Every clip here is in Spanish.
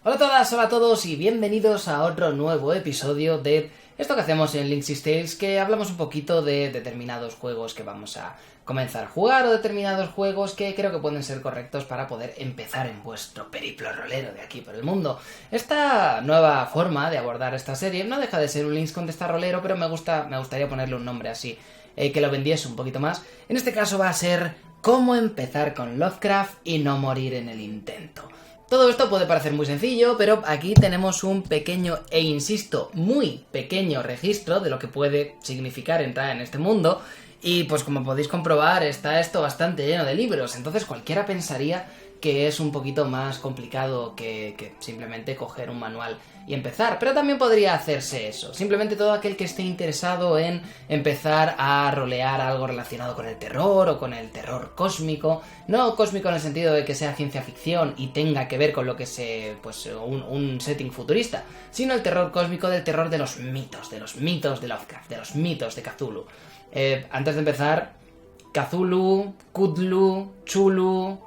Hola a todas, hola a todos y bienvenidos a otro nuevo episodio de esto que hacemos en Linksys Tales, que hablamos un poquito de determinados juegos que vamos a comenzar a jugar o determinados juegos que creo que pueden ser correctos para poder empezar en vuestro periplo rolero de aquí por el mundo. Esta nueva forma de abordar esta serie no deja de ser un Links Contesta rolero, pero me gustaría ponerle un nombre así, que lo vendiese un poquito más. En este caso va a ser cómo empezar con Lovecraft y no morir en el intento. Todo esto puede parecer muy sencillo, pero aquí tenemos un pequeño e insisto, muy pequeño registro de lo que puede significar entrar en este mundo. Y pues como podéis comprobar, está esto bastante lleno de libros, entonces cualquiera pensaría que es un poquito más complicado que simplemente coger un manual y empezar, pero también podría hacerse eso. Simplemente todo aquel que esté interesado en empezar a rolear algo relacionado con el terror o con el terror cósmico, no cósmico en el sentido de que sea ciencia ficción y tenga que ver con lo que pues un setting futurista, sino el terror cósmico del terror de los mitos de Lovecraft, de los mitos de Cthulhu. Antes de empezar, Cthulhu, Cthulhu, Chulu,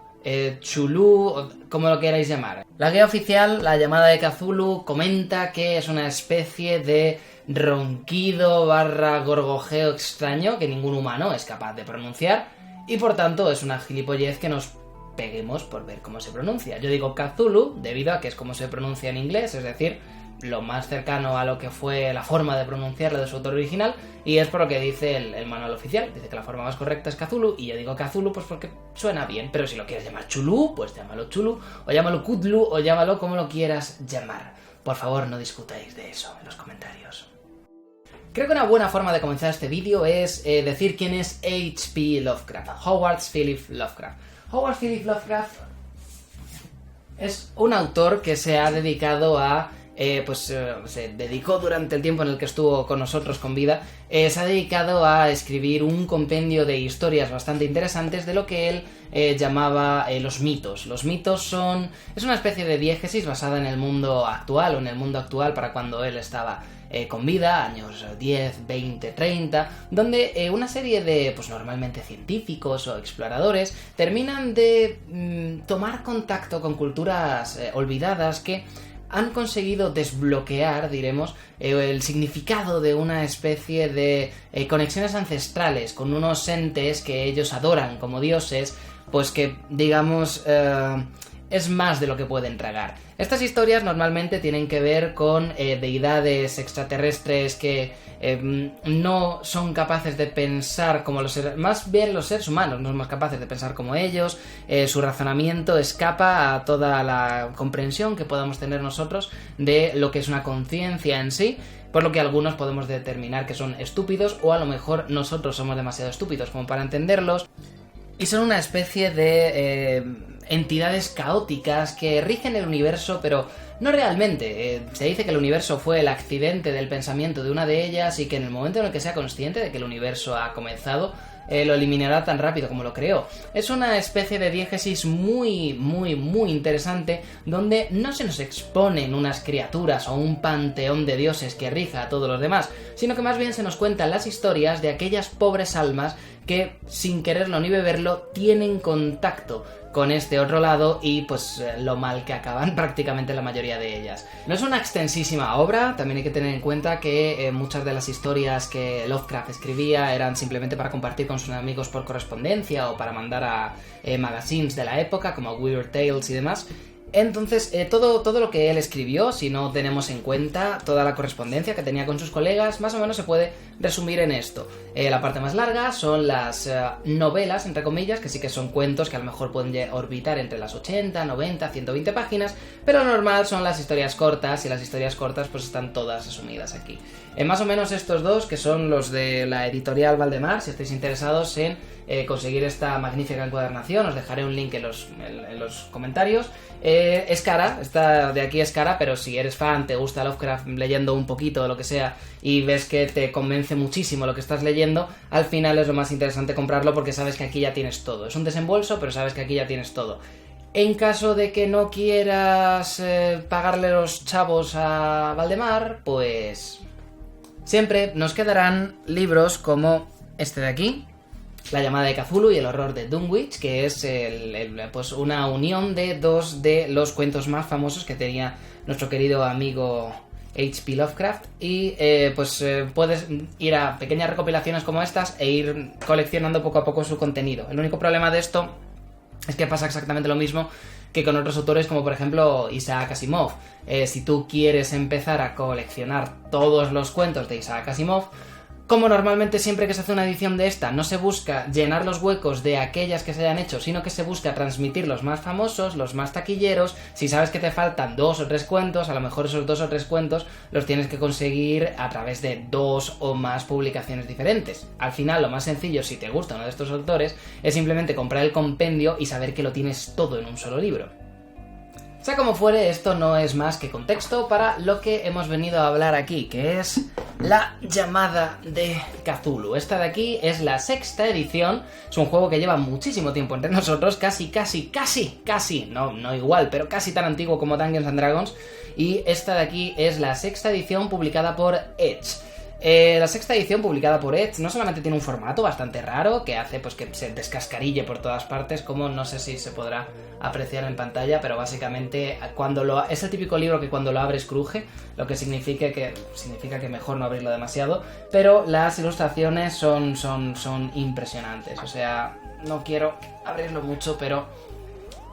Chulú, como lo queráis llamar. La guía oficial, la llamada de Cthulhu, comenta que es una especie de ronquido / gorgojeo extraño que ningún humano es capaz de pronunciar y por tanto es una gilipollez que nos peguemos por ver cómo se pronuncia. Yo digo Cthulhu debido a que es como se pronuncia en inglés, es decir, lo más cercano a lo que fue la forma de pronunciarlo de su autor original, y es por lo que dice el manual oficial. Dice que la forma más correcta es Cthulhu, y yo digo Cthulhu pues porque suena bien, pero si lo quieres llamar Chulú, pues llámalo Chulú, o llámalo Cthulhu, o llámalo como lo quieras llamar. Por favor, no discutáis de eso en los comentarios. Creo que una buena forma de comenzar este vídeo es decir quién es H.P. Lovecraft, Howard Philip Lovecraft. Howard Philip Lovecraft es un autor que se ha dedicado a se dedicó durante el tiempo en el que estuvo con nosotros con vida, se ha dedicado a escribir un compendio de historias bastante interesantes de lo que él llamaba los mitos. Los mitos es una especie de diégesis basada en el mundo actual, o en el mundo actual para cuando él estaba con vida, años 10, 20, 30, donde una serie de, pues normalmente científicos o exploradores, terminan de tomar contacto con culturas olvidadas que han conseguido desbloquear, diremos, el significado de una especie de conexiones ancestrales con unos entes que ellos adoran como dioses, pues que, digamos, es más de lo que pueden tragar. Estas historias normalmente tienen que ver con deidades extraterrestres que no son capaces de pensar como los seres, más bien los seres humanos no somos capaces de pensar como ellos, su razonamiento escapa a toda la comprensión que podamos tener nosotros de lo que es una conciencia en sí, por lo que algunos podemos determinar que son estúpidos, o a lo mejor nosotros somos demasiado estúpidos como para entenderlos, y son una especie de entidades caóticas que rigen el universo, pero no realmente. Se dice que el universo fue el accidente del pensamiento de una de ellas y que en el momento en el que sea consciente de que el universo ha comenzado, lo eliminará tan rápido como lo creó. Es una especie de diégesis muy, muy, muy interesante, donde no se nos exponen unas criaturas o un panteón de dioses que rija a todos los demás, sino que más bien se nos cuentan las historias de aquellas pobres almas que, sin quererlo ni beberlo, tienen contacto con este otro lado y pues lo mal que acaban prácticamente la mayoría de ellas. No es una extensísima obra, también hay que tener en cuenta que muchas de las historias que Lovecraft escribía eran simplemente para compartir con sus amigos por correspondencia o para mandar a magazines de la época como Weird Tales y demás. Entonces, todo lo que él escribió, si no tenemos en cuenta toda la correspondencia que tenía con sus colegas, más o menos se puede resumir en esto. La parte más larga son las novelas, entre comillas, que sí que son cuentos que a lo mejor pueden orbitar entre las 80, 90, 120 páginas, pero lo normal son las historias cortas, y las historias cortas pues están todas asumidas aquí. Más o menos estos dos, que son los de la editorial Valdemar, si estáis interesados en conseguir esta magnífica encuadernación, os dejaré un link en los comentarios. Es cara, esta de aquí es cara, pero si eres fan, te gusta Lovecraft leyendo un poquito o lo que sea y ves que te convence muchísimo lo que estás leyendo, al final es lo más interesante comprarlo porque sabes que aquí ya tienes todo. Es un desembolso, pero sabes que aquí ya tienes todo. En caso de que no quieras pagarle los chavos a Valdemar, pues siempre nos quedarán libros como este de aquí, La llamada de Cthulhu y el horror de Dunwich, que es pues una unión de dos de los cuentos más famosos que tenía nuestro querido amigo H.P. Lovecraft, y puedes ir a pequeñas recopilaciones como estas e ir coleccionando poco a poco su contenido. El único problema de esto es que pasa exactamente lo mismo que con otros autores como por ejemplo Isaac Asimov. Si tú quieres empezar a coleccionar todos los cuentos de Isaac Asimov, como normalmente siempre que se hace una edición de esta no se busca llenar los huecos de aquellas que se hayan hecho, sino que se busca transmitir los más famosos, los más taquilleros. Si sabes que te faltan 2 o 3 cuentos, a lo mejor esos 2 o 3 cuentos los tienes que conseguir a través de 2 o más publicaciones diferentes. Al final, lo más sencillo, si te gusta uno de estos autores, es simplemente comprar el compendio y saber que lo tienes todo en un solo libro. Sea como fuere, esto no es más que contexto para lo que hemos venido a hablar aquí, que es la llamada de Cthulhu. Esta de aquí es la 6ª edición, es un juego que lleva muchísimo tiempo entre nosotros, casi, no igual, pero casi tan antiguo como Dungeons and Dragons, y esta de aquí es la 6ª edición publicada por Edge. La 6ª edición publicada por Edge no solamente tiene un formato bastante raro que hace pues que se descascarille por todas partes, como no sé si se podrá apreciar en pantalla, pero básicamente es el típico libro que cuando lo abres cruje, lo que significa que mejor no abrirlo demasiado, pero las ilustraciones son impresionantes. O sea, no quiero abrirlo mucho, pero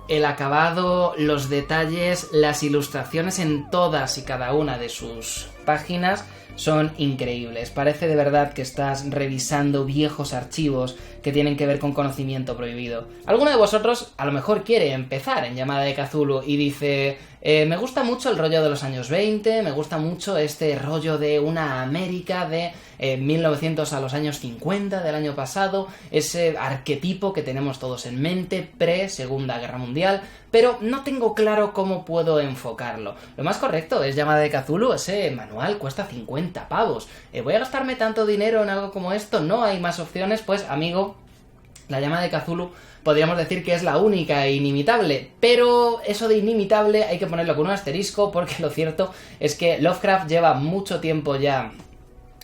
el acabado, los detalles, las ilustraciones en todas y cada una de sus páginas son increíbles. Parece de verdad que estás revisando viejos archivos que tienen que ver con conocimiento prohibido. Alguno de vosotros a lo mejor quiere empezar en Llamada de Cthulhu y dice: me gusta mucho el rollo de los años 20, me gusta mucho este rollo de una América de 1900 a los años 50 del año pasado, ese arquetipo que tenemos todos en mente pre-Segunda Guerra Mundial, pero no tengo claro cómo puedo enfocarlo. Lo más correcto es Llamada de Cthulhu, ese manual cuesta 50 pavos. ¿Voy a gastarme tanto dinero en algo como esto? ¿No hay más opciones? Pues amigo, la Llamada de Cthulhu podríamos decir que es la única e inimitable, pero eso de inimitable hay que ponerlo con un asterisco, porque lo cierto es que Lovecraft lleva mucho tiempo ya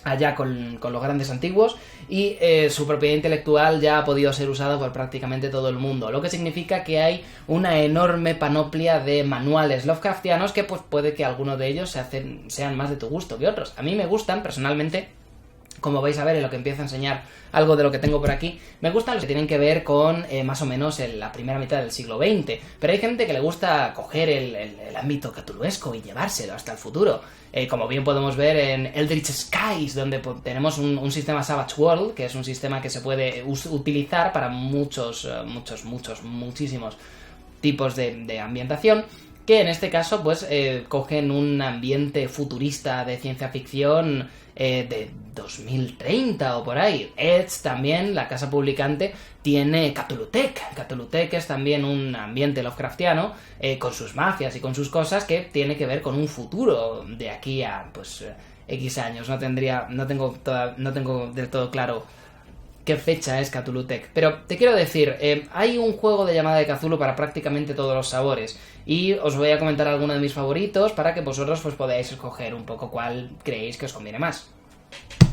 allá con los grandes antiguos y su propiedad intelectual ya ha podido ser usada por prácticamente todo el mundo, lo que significa que hay una enorme panoplia de manuales Lovecraftianos que pues puede que algunos de ellos sean más de tu gusto que otros. A mí me gustan personalmente, como vais a ver en lo que empiezo a enseñar algo de lo que tengo por aquí, me gustan los que tienen que ver con más o menos la primera mitad del siglo XX, pero hay gente que le gusta coger el ámbito cthulhuesco y llevárselo hasta el futuro, como bien podemos ver en Eldritch Skies, donde tenemos un sistema Savage World, que es un sistema que se puede utilizar para muchísimos tipos de ambientación, que en este caso pues cogen un ambiente futurista de ciencia ficción de 2030 o por ahí. Edge también, la casa publicante, tiene Cthulhutech. Cthulhutech es también un ambiente Lovecraftiano con sus mafias y con sus cosas que tiene que ver con un futuro de aquí a pues X años. No tengo del todo claro qué fecha es Cthulhutech, pero te quiero decir, hay un juego de Llamada de Cthulhu para prácticamente todos los sabores, y os voy a comentar algunos de mis favoritos para que vosotros pues podáis escoger un poco cuál creéis que os conviene más.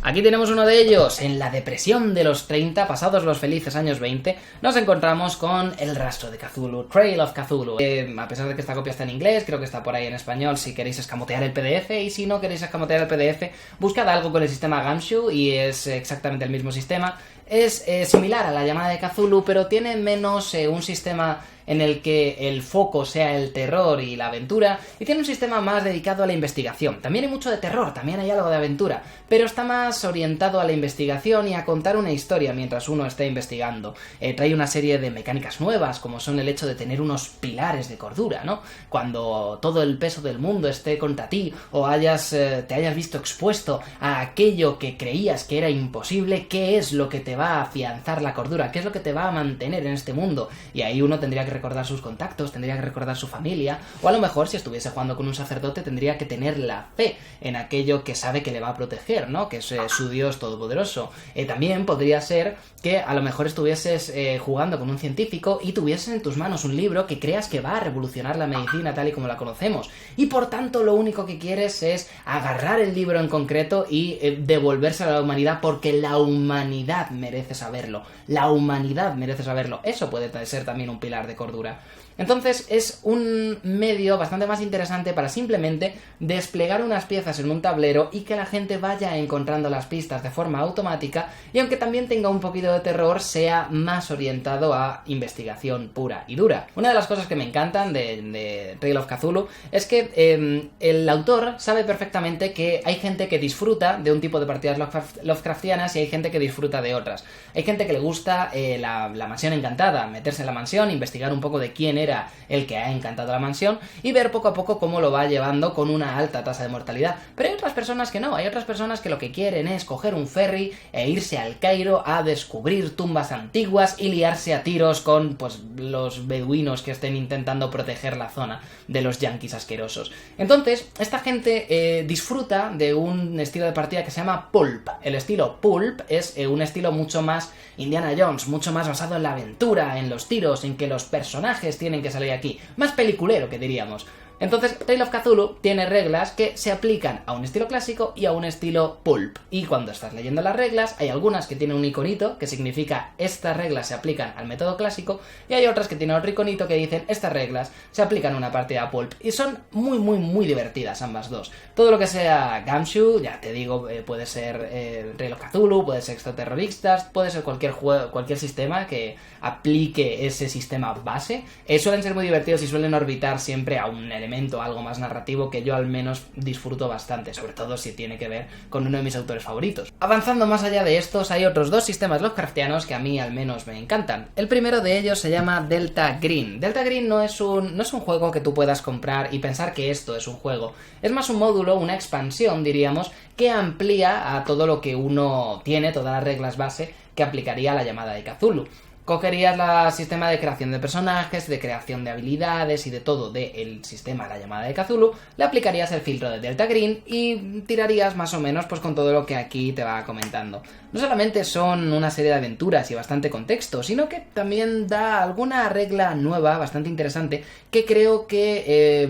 Aquí tenemos uno de ellos. En la depresión de los 30, pasados los felices años 20, nos encontramos con El rastro de Cthulhu, Trail of Cthulhu. A pesar de que esta copia está en inglés, creo que está por ahí en español si queréis escamotear el PDF, y si no queréis escamotear el PDF, buscad algo con el sistema Gumshoe y es exactamente el mismo sistema. Es similar a la Llamada de Cthulhu, pero tiene menos un sistema en el que el foco sea el terror y la aventura, y tiene un sistema más dedicado a la investigación. También hay mucho de terror, también hay algo de aventura, pero está más orientado a la investigación y a contar una historia mientras uno está investigando. Trae una serie de mecánicas nuevas, como son el hecho de tener unos pilares de cordura, ¿no? Cuando todo el peso del mundo esté contra ti, o te hayas visto expuesto a aquello que creías que era imposible, ¿qué es lo que te va a afianzar la cordura? ¿Qué es lo que te va a mantener en este mundo? Y ahí uno tendría que recordar sus contactos, tendría que recordar su familia, o a lo mejor si estuviese jugando con un sacerdote tendría que tener la fe en aquello que sabe que le va a proteger, ¿no? Que es su Dios todopoderoso. También podría ser que a lo mejor estuvieses jugando con un científico y tuvieses en tus manos un libro que creas que va a revolucionar la medicina tal y como la conocemos, y por tanto lo único que quieres es agarrar el libro en concreto y devolvérselo a la humanidad porque la humanidad merece saberlo. La humanidad merece saberlo. Eso puede ser también un pilar de cordura. Entonces es un medio bastante más interesante para simplemente desplegar unas piezas en un tablero y que la gente vaya encontrando las pistas de forma automática, y aunque también tenga un poquito de terror, sea más orientado a investigación pura y dura. Una de las cosas que me encantan de Tale of Cthulhu es que el autor sabe perfectamente que hay gente que disfruta de un tipo de partidas Lovecraftianas y hay gente que disfruta de otras. Hay gente que le gusta la mansión encantada, meterse en la mansión, investigar un poco de quién era el que ha encantado la mansión y ver poco a poco cómo lo va llevando con una alta tasa de mortalidad. Pero hay otras personas que no, hay otras personas que lo que quieren es coger un ferry e irse al Cairo a descubrir tumbas antiguas y liarse a tiros con pues los beduinos que estén intentando proteger la zona de los yanquis asquerosos. Entonces, esta gente disfruta de un estilo de partida que se llama Pulp. El estilo Pulp es un estilo mucho más Indiana Jones, mucho más basado en la aventura, en los tiros, en que los personajes tienen que salir aquí, más peliculero que diríamos. Entonces, Tale of Cthulhu tiene reglas que se aplican a un estilo clásico y a un estilo pulp. Y cuando estás leyendo las reglas, hay algunas que tienen un iconito que significa estas reglas se aplican al método clásico, y hay otras que tienen otro iconito que dicen estas reglas se aplican a una partida pulp. Y son muy, muy, muy divertidas ambas dos. Todo lo que sea Gumshoe, ya te digo, puede ser Tale of Cthulhu, puede ser Extraterroristas, puede ser cualquier juego, cualquier sistema que aplique ese sistema base. Suelen ser muy divertidos y suelen orbitar siempre a un elemento algo más narrativo que yo al menos disfruto bastante, sobre todo si tiene que ver con uno de mis autores favoritos. Avanzando más allá de estos, hay otros dos sistemas Lovecraftianos que a mí al menos me encantan. El primero de ellos se llama Delta Green. Delta Green no es un juego que tú puedas comprar y pensar que esto es un juego. Es más un módulo, una expansión, diríamos, que amplía a todo lo que uno tiene, todas las reglas base que aplicaría a la llamada de Cthulhu. Cogerías el sistema de creación de personajes, de creación de habilidades y de todo del sistema de la llamada de Cthulhu, le aplicarías el filtro de Delta Green y tirarías más o menos pues con todo lo que aquí te va comentando. No solamente son una serie de aventuras y bastante contexto, sino que también da alguna regla nueva bastante interesante que creo que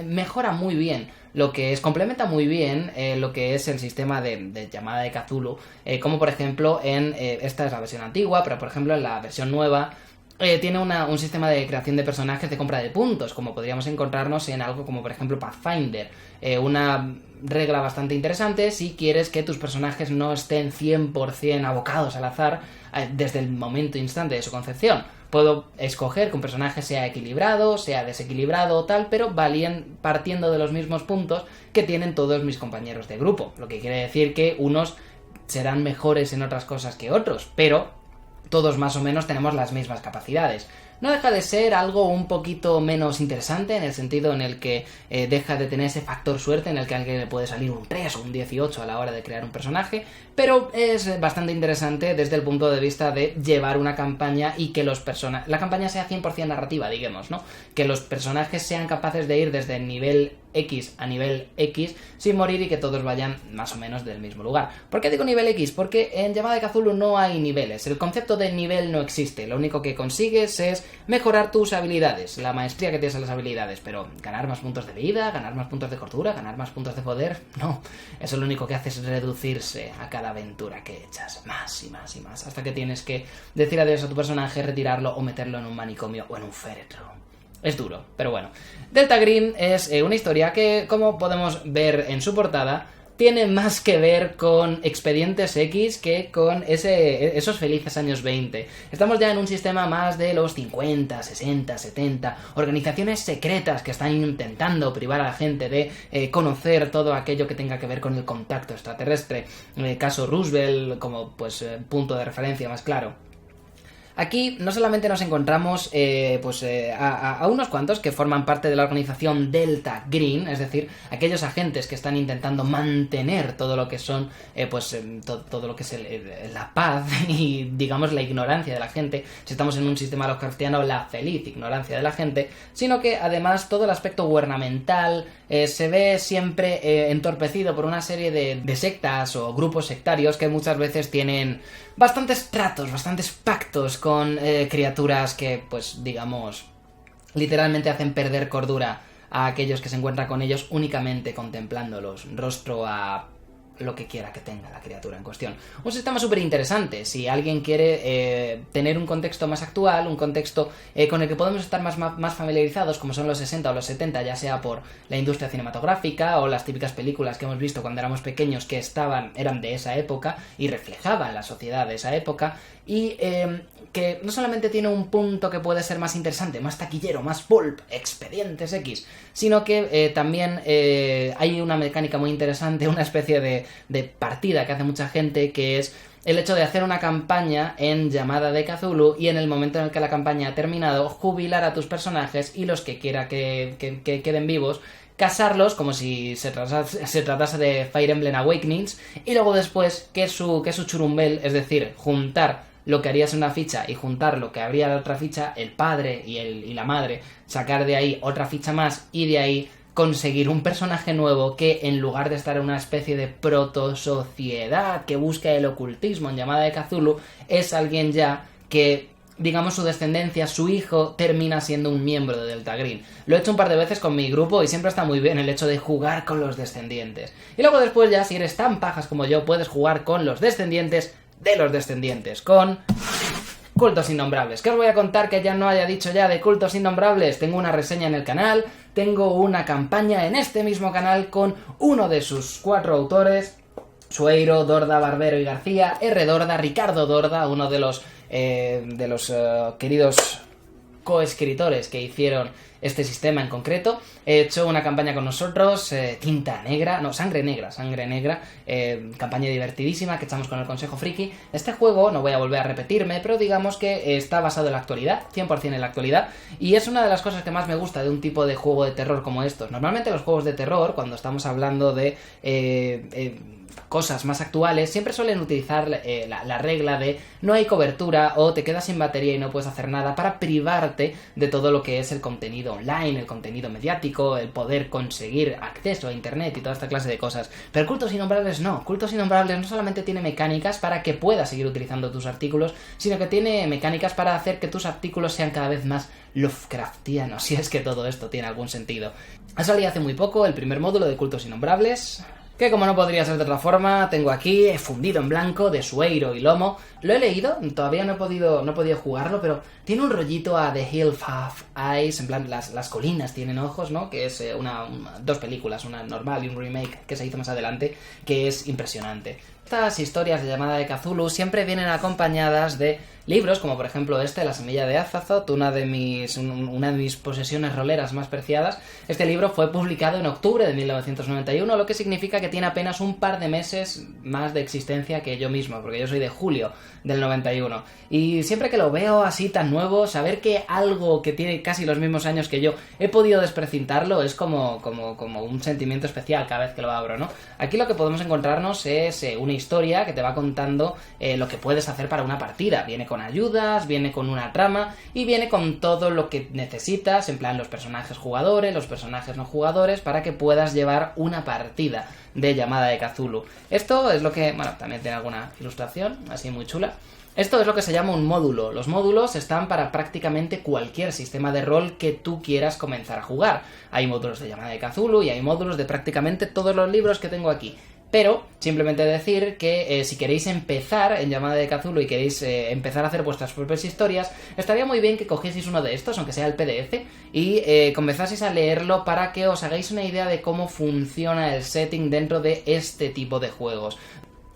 mejora muy bien lo que es, complementa muy bien lo que es el sistema de llamada de Cthulhu, como por ejemplo esta es la versión antigua, pero por ejemplo en la versión nueva tiene un sistema de creación de personajes de compra de puntos, como podríamos encontrarnos en algo como por ejemplo Pathfinder, una regla bastante interesante si quieres que tus personajes no estén 100% abocados al azar desde el momento instante de su concepción. Puedo escoger que un personaje sea equilibrado, sea desequilibrado o tal, pero partiendo de los mismos puntos que tienen todos mis compañeros de grupo. Lo que quiere decir que unos serán mejores en otras cosas que otros, pero todos más o menos tenemos las mismas capacidades. No deja de ser algo un poquito menos interesante en el sentido en el que deja de tener ese factor suerte en el que a alguien le puede salir un 3 o un 18 a la hora de crear un personaje, pero es bastante interesante desde el punto de vista de llevar una campaña y que la campaña sea 100% narrativa, digamos, ¿no? Que los personajes sean capaces de ir desde el nivel X a nivel X sin morir y que todos vayan más o menos del mismo lugar. ¿Por qué digo nivel X? Porque en Llamada de Cthulhu no hay niveles, el concepto de nivel no existe, lo único que consigues es mejorar tus habilidades, la maestría que tienes en las habilidades, pero ganar más puntos de vida, ganar más puntos de cordura, ganar más puntos de poder, no, eso lo único que hace es reducirse a cada aventura que echas, más y más y más, hasta que tienes que decir adiós a tu personaje, retirarlo o meterlo en un manicomio o en un féretro. Es duro, pero bueno. Delta Green es una historia que, como podemos ver en su portada, tiene más que ver con Expedientes X que con esos felices años 20. Estamos ya en un sistema más de los 50, 60, 70, organizaciones secretas que están intentando privar a la gente de conocer todo aquello que tenga que ver con el contacto extraterrestre. En el caso Roosevelt como punto de referencia más claro. Aquí no solamente nos encontramos a unos cuantos que forman parte de la organización Delta Green, es decir, aquellos agentes que están intentando mantener todo lo que son todo lo que es la paz y digamos la ignorancia de la gente, si estamos en un sistema Lovecraftiano, la feliz ignorancia de la gente, sino que además todo el aspecto gubernamental se ve siempre entorpecido por una serie de sectas o grupos sectarios que muchas veces tienen bastantes tratos, bastantes pactos con criaturas que, pues digamos, literalmente hacen perder cordura a aquellos que se encuentran con ellos únicamente contemplándolos, rostro a lo que quiera que tenga la criatura en cuestión. Un sistema súper interesante, si alguien quiere tener un contexto más actual, un contexto con el que podemos estar más familiarizados, como son los 60 o los 70, ya sea por la industria cinematográfica o las típicas películas que hemos visto cuando éramos pequeños que eran de esa época y reflejaban la sociedad de esa época, y que no solamente tiene un punto que puede ser más interesante, más taquillero, más pulp, expedientes X, sino que también hay una mecánica muy interesante, una especie de partida que hace mucha gente, que es el hecho de hacer una campaña en Llamada de Cthulhu y en el momento en el que la campaña ha terminado, jubilar a tus personajes y los que quiera que queden vivos, casarlos como si se tratase de Fire Emblem Awakenings, y luego después que su churumbel, es decir, juntar lo que harías en una ficha y juntar lo que habría en la otra ficha, el padre y la madre, sacar de ahí otra ficha más y de ahí conseguir un personaje nuevo que, en lugar de estar en una especie de proto-sociedad que busca el ocultismo en Llamada de Cthulhu, es alguien ya que, digamos, su descendencia, su hijo, termina siendo un miembro de Delta Green. Lo he hecho un par de veces con mi grupo y siempre está muy bien el hecho de jugar con los descendientes. Y luego después ya, si eres tan pajas como yo, puedes jugar con los descendientes de los descendientes, con Cultos Innombrables. ¿Qué os voy a contar que ya no haya dicho ya de Cultos Innombrables? Tengo una reseña en el canal, tengo una campaña en este mismo canal con uno de sus 4 autores, Sueiro, Dorda, Barbero y García, R. Dorda, Ricardo Dorda, uno de los queridos coescritores que hicieron este sistema en concreto. He hecho una campaña con nosotros, Sangre Negra, campaña divertidísima que echamos con el Consejo Friki. Este juego, no voy a volver a repetirme, pero digamos que está basado en la actualidad, 100% en la actualidad, y es una de las cosas que más me gusta de un tipo de juego de terror como estos. Normalmente los juegos de terror, cuando estamos hablando de cosas más actuales, siempre suelen utilizar la regla de no hay cobertura o te quedas sin batería y no puedes hacer nada, para privarte de todo lo que es el contenido online, el contenido mediático, el poder conseguir acceso a internet y toda esta clase de cosas. Pero Cultos Innombrables no. Cultos Innombrables no solamente tiene mecánicas para que puedas seguir utilizando tus artículos, sino que tiene mecánicas para hacer que tus artículos sean cada vez más Lovecraftianos, si es que todo esto tiene algún sentido. Ha salido hace muy poco el primer módulo de Cultos Innombrables, que, como no podría ser de otra forma, tengo aquí fundido en blanco de Sueiro y Lomo. Lo he leído, todavía no he podido jugarlo, pero tiene un rollito a The Hills Have Eyes, en plan las colinas tienen ojos, ¿no? Que es dos películas, una normal y un remake que se hizo más adelante, que es impresionante. Estas historias de Llamada de Cthulhu siempre vienen acompañadas de libros, como por ejemplo La Semilla de Azathoth, una de mis posesiones roleras más preciadas. Este libro fue publicado en octubre de 1991, lo que significa que tiene apenas un par de meses más de existencia que yo mismo, porque yo soy de julio del 91. Y siempre que lo veo así tan nuevo, saber que algo que tiene casi los mismos años que yo he podido desprecintarlo es como un sentimiento especial cada vez que lo abro, ¿no? Aquí lo que podemos encontrarnos es una historia que te va contando lo que puedes hacer para una partida. Viene con ayudas, viene con una trama y viene con todo lo que necesitas, en plan los personajes jugadores, los personajes no jugadores, para que puedas llevar una partida de Llamada de Cthulhu. Esto es lo que, bueno, también tiene alguna ilustración así muy chula. Esto es lo que se llama un módulo. Los módulos están para prácticamente cualquier sistema de rol que tú quieras comenzar a jugar. Hay módulos de Llamada de Cthulhu y hay módulos de prácticamente todos los libros que tengo aquí. Pero simplemente decir que si queréis empezar en Llamada de Cthulhu y queréis empezar a hacer vuestras propias historias, estaría muy bien que cogieseis uno de estos, aunque sea el PDF, y comenzaseis a leerlo para que os hagáis una idea de cómo funciona el setting dentro de este tipo de juegos.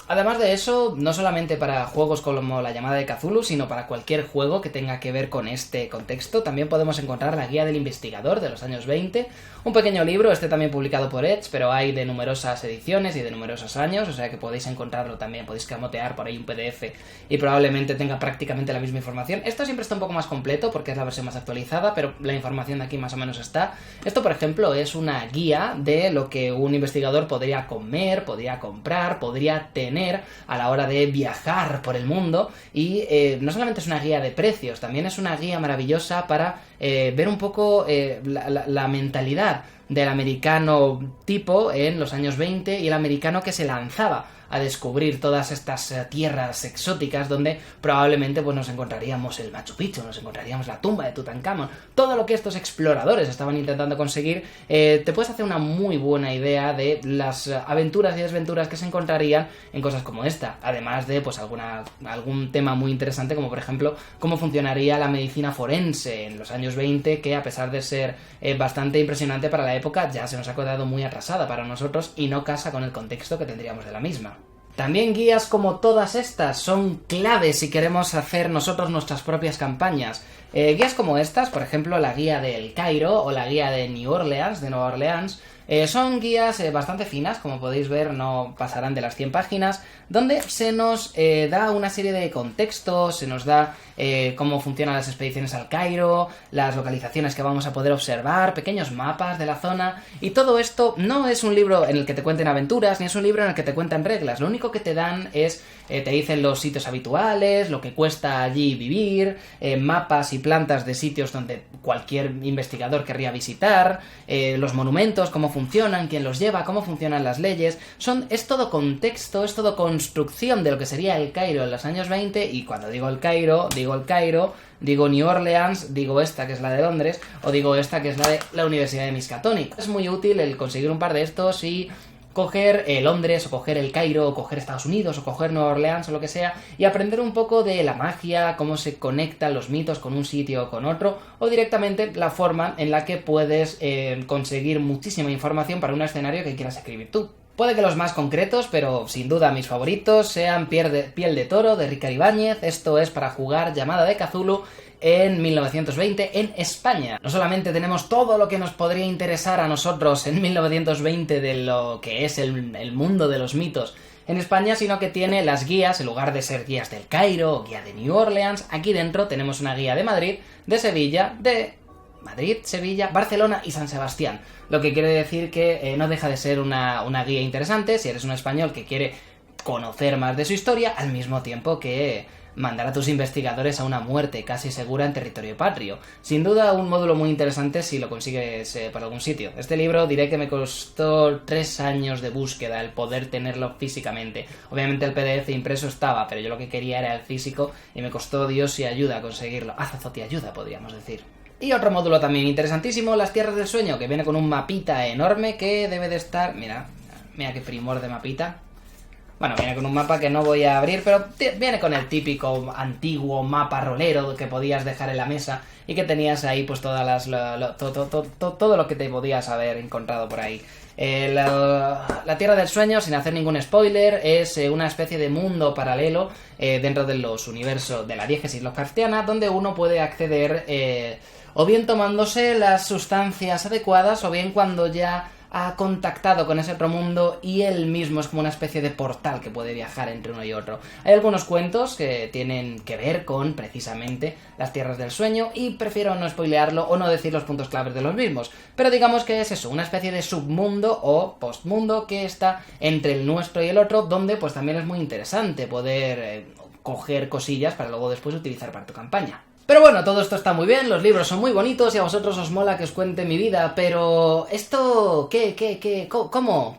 Además de eso, no solamente para juegos como La llamada de Cthulhu, sino para cualquier juego que tenga que ver con este contexto, también podemos encontrar la guía del investigador de los años 20, un pequeño libro, este también publicado por Edge, pero hay de numerosas ediciones y de numerosos años, o sea que podéis encontrarlo también, podéis camotear por ahí un PDF y probablemente tenga prácticamente la misma información. Esto siempre está un poco más completo porque es la versión más actualizada, pero la información de aquí más o menos está. Esto, por ejemplo, es una guía de lo que un investigador podría comer, podría comprar, podría tener a la hora de viajar por el mundo, y no solamente es una guía de precios, también es una guía maravillosa para ver un poco la mentalidad del americano tipo en los años 20 y el americano que se lanzaba a descubrir todas estas tierras exóticas donde probablemente pues, nos encontraríamos el Machu Picchu, nos encontraríamos la tumba de Tutankamón, todo lo que estos exploradores estaban intentando conseguir. Te puedes hacer una muy buena idea de las aventuras y desventuras que se encontrarían en cosas como esta, además de pues algún tema muy interesante como por ejemplo cómo funcionaría la medicina forense en los años 20, que a pesar de ser bastante impresionante para la época ya se nos ha quedado muy atrasada para nosotros y no casa con el contexto que tendríamos de la misma. También guías como todas estas son claves si queremos hacer nosotros nuestras propias campañas. Guías como estas, por ejemplo la guía del Cairo o la guía de New Orleans, de Nueva Orleans, son guías bastante finas, como podéis ver no pasarán de las 100 páginas, donde se nos da una serie de contextos, se nos da cómo funcionan las expediciones al Cairo, las localizaciones que vamos a poder observar, pequeños mapas de la zona, y todo esto no es un libro en el que te cuenten aventuras, ni es un libro en el que te cuentan reglas, lo único que te dan es, te dicen los sitios habituales, lo que cuesta allí vivir, mapas y plantas de sitios donde cualquier investigador querría visitar, los monumentos, cómo funcionan, quién los lleva, cómo funcionan las leyes, es todo contexto, es todo construcción de lo que sería el Cairo en los años 20, y cuando digo el Cairo, digo New Orleans, digo esta que es la de Londres, o digo esta que es la de la Universidad de Miskatonic. Es muy útil el conseguir un par de estos y coger Londres, o coger el Cairo, o coger Estados Unidos, o coger Nueva Orleans, o lo que sea, y aprender un poco de la magia, cómo se conectan los mitos con un sitio o con otro, o directamente la forma en la que puedes conseguir muchísima información para un escenario que quieras escribir tú. Puede que los más concretos, pero sin duda mis favoritos, sean Piel de Toro, de Ricard Ibáñez. Esto es para jugar Llamada de Cthulhu en 1920 en España. No solamente tenemos todo lo que nos podría interesar a nosotros en 1920 de lo que es el mundo de los mitos en España, sino que tiene las guías, en lugar de ser guías del Cairo o guía de New Orleans, aquí dentro tenemos una guía de Madrid, de Sevilla, de Madrid, Sevilla, Barcelona y San Sebastián. Lo que quiere decir que no deja de ser una guía interesante si eres un español que quiere conocer más de su historia, al mismo tiempo que mandar a tus investigadores a una muerte casi segura en territorio patrio. Sin duda un módulo muy interesante si lo consigues por algún sitio. Este libro diré que me costó 3 años de búsqueda el poder tenerlo físicamente. Obviamente el PDF impreso estaba, pero yo lo que quería era el físico y me costó Dios y ayuda a conseguirlo. Azazote ayuda, podríamos decir. Y otro módulo también interesantísimo, Las Tierras del Sueño, que viene con un mapita enorme que debe de estar... Mira qué primor de mapita. Bueno, viene con un mapa que no voy a abrir, pero viene con el típico antiguo mapa rolero que podías dejar en la mesa y que tenías ahí pues todas todo lo que te podías haber encontrado por ahí. La Tierra del Sueño, sin hacer ningún spoiler, es una especie de mundo paralelo dentro de los universos de la diégesis lovecraftiana, donde uno puede acceder o bien tomándose las sustancias adecuadas, o bien cuando ya ha contactado con ese otro mundo y él mismo es como una especie de portal que puede viajar entre uno y otro. Hay algunos cuentos que tienen que ver con precisamente las Tierras del Sueño y prefiero no spoilearlo o no decir los puntos claves de los mismos, pero digamos que es eso, una especie de submundo o postmundo que está entre el nuestro y el otro, donde pues también es muy interesante poder coger cosillas para luego después utilizar para tu campaña. Pero bueno, todo esto está muy bien, los libros son muy bonitos y a vosotros os mola que os cuente mi vida, pero esto, ¿cómo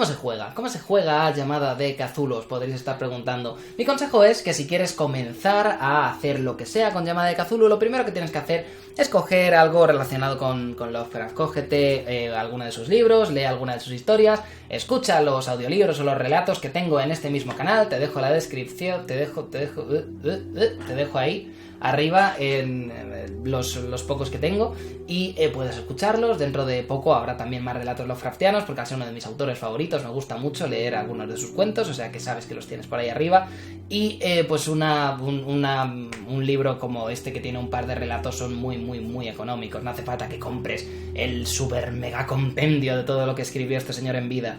se juega? ¿Cómo se juega Llamada de Cthulhu? Os podréis estar preguntando. Mi consejo es que si quieres comenzar a hacer lo que sea con Llamada de Cthulhu, lo primero que tienes que hacer es coger algo relacionado con Lovecraft. Cógete alguno de sus libros, lee alguna de sus historias, escucha los audiolibros o los relatos que tengo en este mismo canal, te dejo la descripción, te dejo ahí arriba en los pocos que tengo y puedes escucharlos. Dentro de poco habrá también más relatos Lovecraftianos, porque al ser uno de mis autores favoritos me gusta mucho leer algunos de sus cuentos, o sea que sabes que los tienes por ahí arriba. Y pues un libro como este que tiene un par de relatos son muy muy muy económicos, no hace falta que compres el super mega compendio de todo lo que escribió este señor en vida.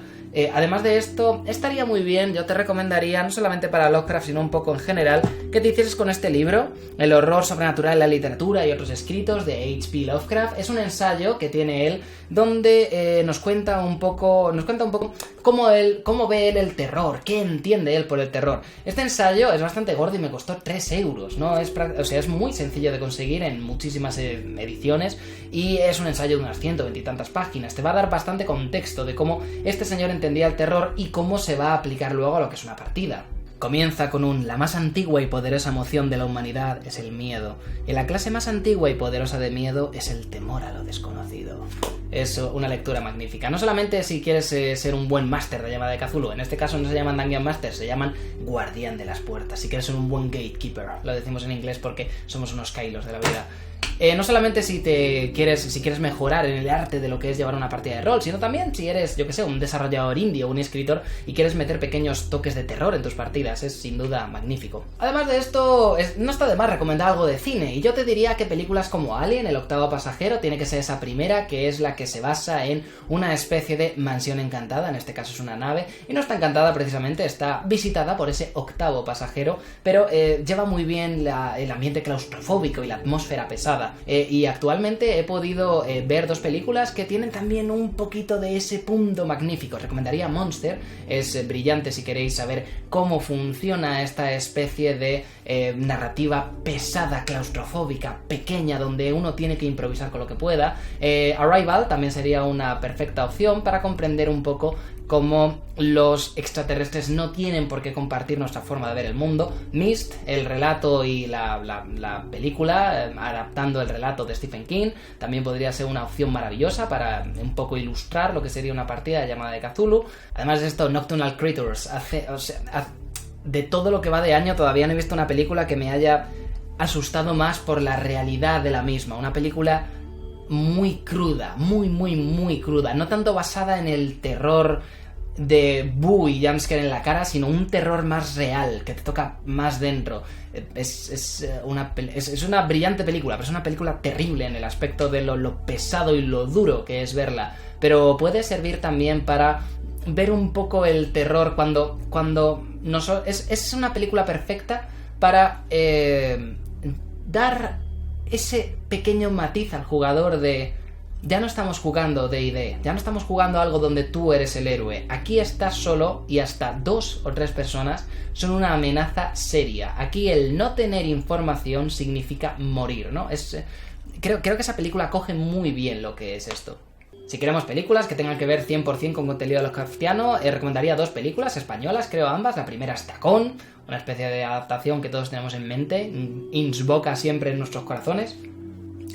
Además de esto, estaría muy bien, yo te recomendaría, no solamente para Lovecraft, sino un poco en general, que te hicieses con este libro, El horror sobrenatural en la literatura y otros escritos, de H.P. Lovecraft. Es un ensayo que tiene él, donde nos cuenta un poco cómo ve él el terror, qué entiende él por el terror. Este ensayo es bastante gordo y me costó 3 euros, ¿no? Es muy sencillo de conseguir en muchísimas ediciones, y es un ensayo de unas 120 y tantas páginas. Te va a dar bastante contexto de cómo este señor entendía el terror y cómo se va a aplicar luego a lo que es una partida. Comienza con la más antigua y poderosa emoción de la humanidad es el miedo, y la clase más antigua y poderosa de miedo es el temor a lo desconocido. Es una lectura magnífica. No solamente si quieres ser un buen máster de Llamada de Cthulhu, en este caso no se llaman Dungeon Master, se llaman Guardián de las Puertas. Si quieres ser un buen Gatekeeper, lo decimos en inglés porque somos unos Kylos de la vida. No solamente si quieres mejorar en el arte de lo que es llevar una partida de rol, sino también si eres, yo que sé, un desarrollador indie o un escritor y quieres meter pequeños toques de terror en tus partidas. Es sin duda magnífico. Además de esto, no está de más recomendar algo de cine, y yo te diría que películas como Alien, El octavo pasajero, tiene que ser esa primera, que es la que se basa en una especie de mansión encantada, en este caso es una nave, y no está encantada precisamente, está visitada por ese octavo pasajero, pero lleva muy bien el ambiente claustrofóbico y la atmósfera pesada. Y actualmente he podido ver 2 películas que tienen también un poquito de ese punto magnífico. Os recomendaría Monster, es brillante si queréis saber cómo funciona esta especie de narrativa pesada, claustrofóbica, pequeña, donde uno tiene que improvisar con lo que pueda. Arrival también sería una perfecta opción para comprender un poco cómo los extraterrestres no tienen por qué compartir nuestra forma de ver el mundo. Myst, el relato y la película, adaptando el relato de Stephen King, también podría ser una opción maravillosa para un poco ilustrar lo que sería una partida de Llamada de Cthulhu. Además de esto, Nocturnal Creatures, de todo lo que va de año todavía no he visto una película que me haya asustado más por la realidad de la misma. Una película muy cruda, muy cruda, no tanto basada en el terror de boo y jumpscare en la cara, sino un terror más real, que te toca más dentro. Es una brillante película, pero es una película terrible en el aspecto de lo pesado y lo duro que es verla, pero puede servir también para ver un poco el terror cuando es una película perfecta para dar ese pequeño matiz al jugador de ya no estamos jugando D&D, ya no estamos jugando algo donde tú eres el héroe, aquí estás solo y hasta 2 o 3 personas son una amenaza seria. Aquí el no tener información significa morir, ¿no? Creo que esa película coge muy bien lo que es esto. Si queremos películas que tengan que ver 100% con contenido lovecraftiano, recomendaría 2 películas españolas, creo ambas. La primera es Tacón, una especie de adaptación que todos tenemos en mente, invoca siempre en nuestros corazones.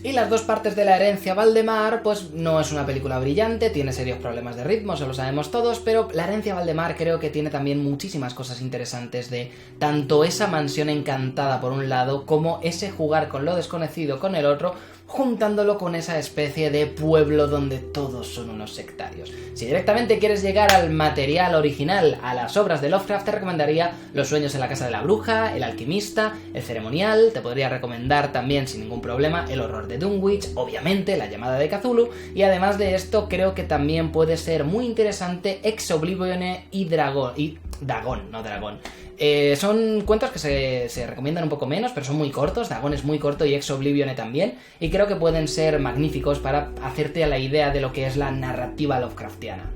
Y Las 2 partes de la herencia Valdemar, pues no es una película brillante, tiene serios problemas de ritmo, eso lo sabemos todos, pero La herencia Valdemar creo que tiene también muchísimas cosas interesantes de tanto esa mansión encantada por un lado, como ese jugar con lo desconocido con el otro, juntándolo con esa especie de pueblo donde todos son unos sectarios. Si directamente quieres llegar al material original, a las obras de Lovecraft, te recomendaría Los sueños en la casa de la bruja, El alquimista, El ceremonial, te podría recomendar también sin ningún problema El horror de Dunwich, obviamente La llamada de Cthulhu, y además de esto creo que también puede ser muy interesante Ex Oblivione y Dagon. Son cuentos que se recomiendan un poco menos, pero son muy cortos. Dagon es muy corto y Ex Oblivione también, y creo que pueden ser magníficos para hacerte a la idea de lo que es la narrativa lovecraftiana.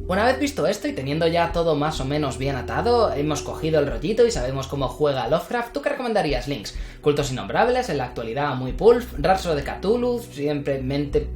Una vez visto esto y teniendo ya todo más o menos bien atado, hemos cogido el rollito y sabemos cómo juega Lovecraft, ¿tú qué recomendarías, Links? Cultos innombrables, en la actualidad muy pulp, Rhapsody de Cthulhu, simplemente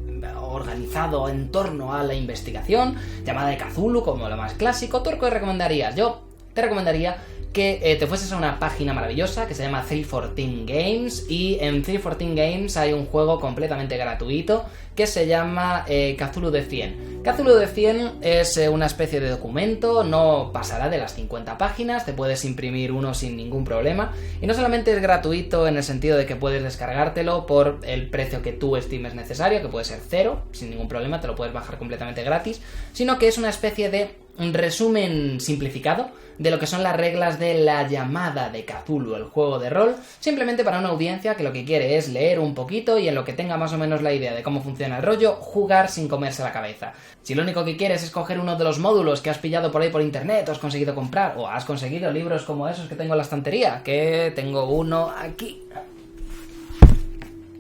organizado en torno a la investigación, Llamada de Cthulhu como lo más clásico. ¿Tú qué recomendarías? Yo te recomendaría que te fueses a una página maravillosa que se llama 314 Games, y en 314 Games hay un juego completamente gratuito que se llama Cthulhu de 100. Cthulhu de 100 es una especie de documento, no pasará de las 50 páginas, te puedes imprimir uno sin ningún problema, y no solamente es gratuito en el sentido de que puedes descargártelo por el precio que tú estimes necesario, que puede ser 0, sin ningún problema, te lo puedes bajar completamente gratis, sino que es una especie de resumen simplificado de lo que son las reglas de la llamada de Cthulhu, el juego de rol, simplemente para una audiencia que lo que quiere es leer un poquito y en lo que tenga más o menos la idea de cómo funciona el rollo, jugar sin comerse la cabeza. Si lo único que quieres es coger uno de los módulos que has pillado por ahí por internet o has conseguido comprar, o has conseguido libros como esos que tengo en la estantería, que tengo uno aquí.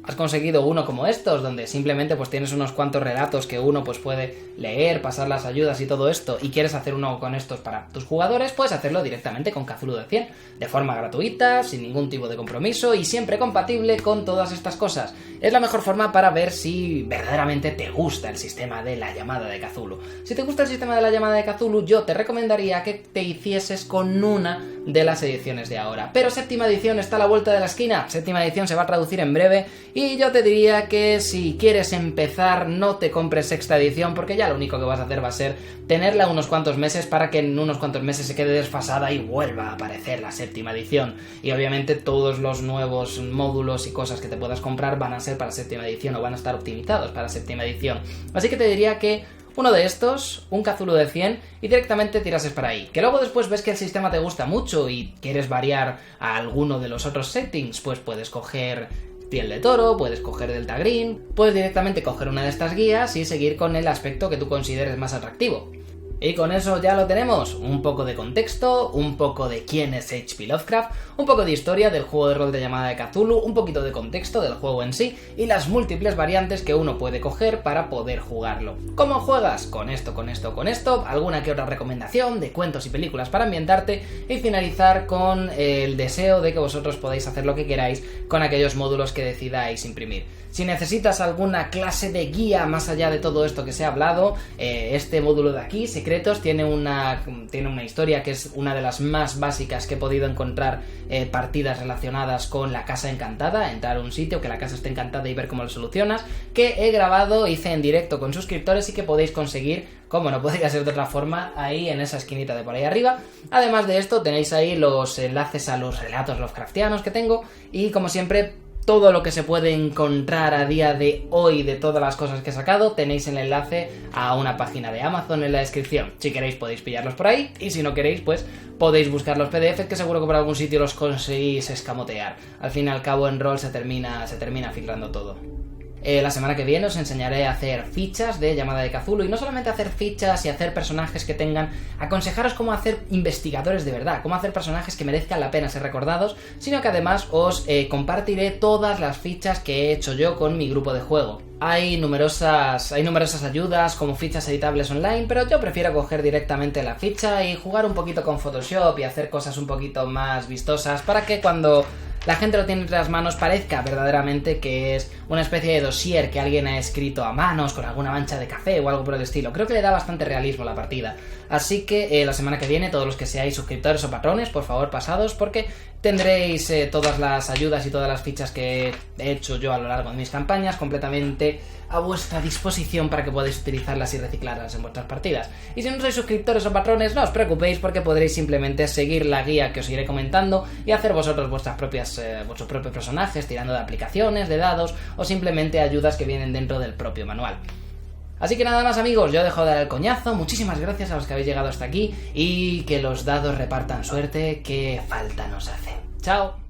Has conseguido uno como estos, donde simplemente pues tienes unos cuantos relatos que uno pues puede leer, pasar las ayudas y todo esto, y quieres hacer uno con estos para tus jugadores, puedes hacerlo directamente con Cthulhu de 100, de forma gratuita, sin ningún tipo de compromiso y siempre compatible con todas estas cosas. Es la mejor forma para ver si verdaderamente te gusta el sistema de la llamada de Cthulhu. Si te gusta el sistema de la llamada de Cthulhu, yo te recomendaría que te hicieses con una de las ediciones de ahora. Pero séptima edición está a la vuelta de la esquina, séptima edición se va a traducir en breve, y yo te diría que si quieres empezar no te compres sexta edición, porque ya lo único que vas a hacer va a ser tenerla unos cuantos meses para que en unos cuantos meses se quede desfasada y vuelva a aparecer la séptima edición. Y obviamente todos los nuevos módulos y cosas que te puedas comprar van a ser para séptima edición o van a estar optimizados para séptima edición. Así que te diría que uno de estos, un Cthulhu de 100, y directamente tirases para ahí. Que luego después ves que el sistema te gusta mucho y quieres variar a alguno de los otros settings, pues puedes coger Piel de Toro, puedes coger Delta Green, puedes directamente coger una de estas guías y seguir con el aspecto que tú consideres más atractivo. Y con eso ya lo tenemos, un poco de contexto, un poco de quién es H.P. Lovecraft, un poco de historia del juego de rol de llamada de Cthulhu, un poquito de contexto del juego en sí y las múltiples variantes que uno puede coger para poder jugarlo. ¿Cómo juegas? Con esto, alguna que otra recomendación de cuentos y películas para ambientarte y finalizar con el deseo de que vosotros podáis hacer lo que queráis con aquellos módulos que decidáis imprimir. Si necesitas alguna clase de guía más allá de todo esto que se ha hablado, este módulo de aquí, Secretos, tiene una historia que es una de las más básicas que he podido encontrar, partidas relacionadas con la casa encantada, entrar a un sitio, que la casa esté encantada y ver cómo lo solucionas, que he grabado, hice en directo con suscriptores y que podéis conseguir, como no podría ser de otra forma, ahí en esa esquinita de por ahí arriba. Además de esto tenéis ahí los enlaces a los relatos Lovecraftianos que tengo y como siempre todo lo que se puede encontrar a día de hoy de todas las cosas que he sacado, tenéis el enlace a una página de Amazon en la descripción. Si queréis podéis pillarlos por ahí y si no queréis pues podéis buscar los PDFs que seguro que por algún sitio los conseguís escamotear. Al fin y al cabo en rol se termina filtrando todo. La semana que viene os enseñaré a hacer fichas de llamada de Cthulhu y no solamente hacer fichas y hacer personajes que tengan, aconsejaros cómo hacer investigadores de verdad, cómo hacer personajes que merezcan la pena ser recordados, sino que además os compartiré todas las fichas que he hecho yo con mi grupo de juego. Hay numerosas ayudas como fichas editables online, pero yo prefiero coger directamente la ficha y jugar un poquito con Photoshop y hacer cosas un poquito más vistosas para que cuando la gente lo tiene entre las manos parezca verdaderamente que es una especie de dossier que alguien ha escrito a manos con alguna mancha de café o algo por el estilo. Creo que le da bastante realismo a la partida. Así que la semana que viene, todos los que seáis suscriptores o patrones, por favor pasados porque tendréis todas las ayudas y todas las fichas que he hecho yo a lo largo de mis campañas completamente a vuestra disposición para que podáis utilizarlas y reciclarlas en vuestras partidas. Y si no sois suscriptores o patrones, no os preocupéis porque podréis simplemente seguir la guía que os iré comentando y hacer vosotros vuestros propios personajes tirando de aplicaciones, de dados o simplemente ayudas que vienen dentro del propio manual. Así que nada más amigos, yo dejo de dar el coñazo, muchísimas gracias a los que habéis llegado hasta aquí y que los dados repartan suerte que falta nos hace. ¡Chao!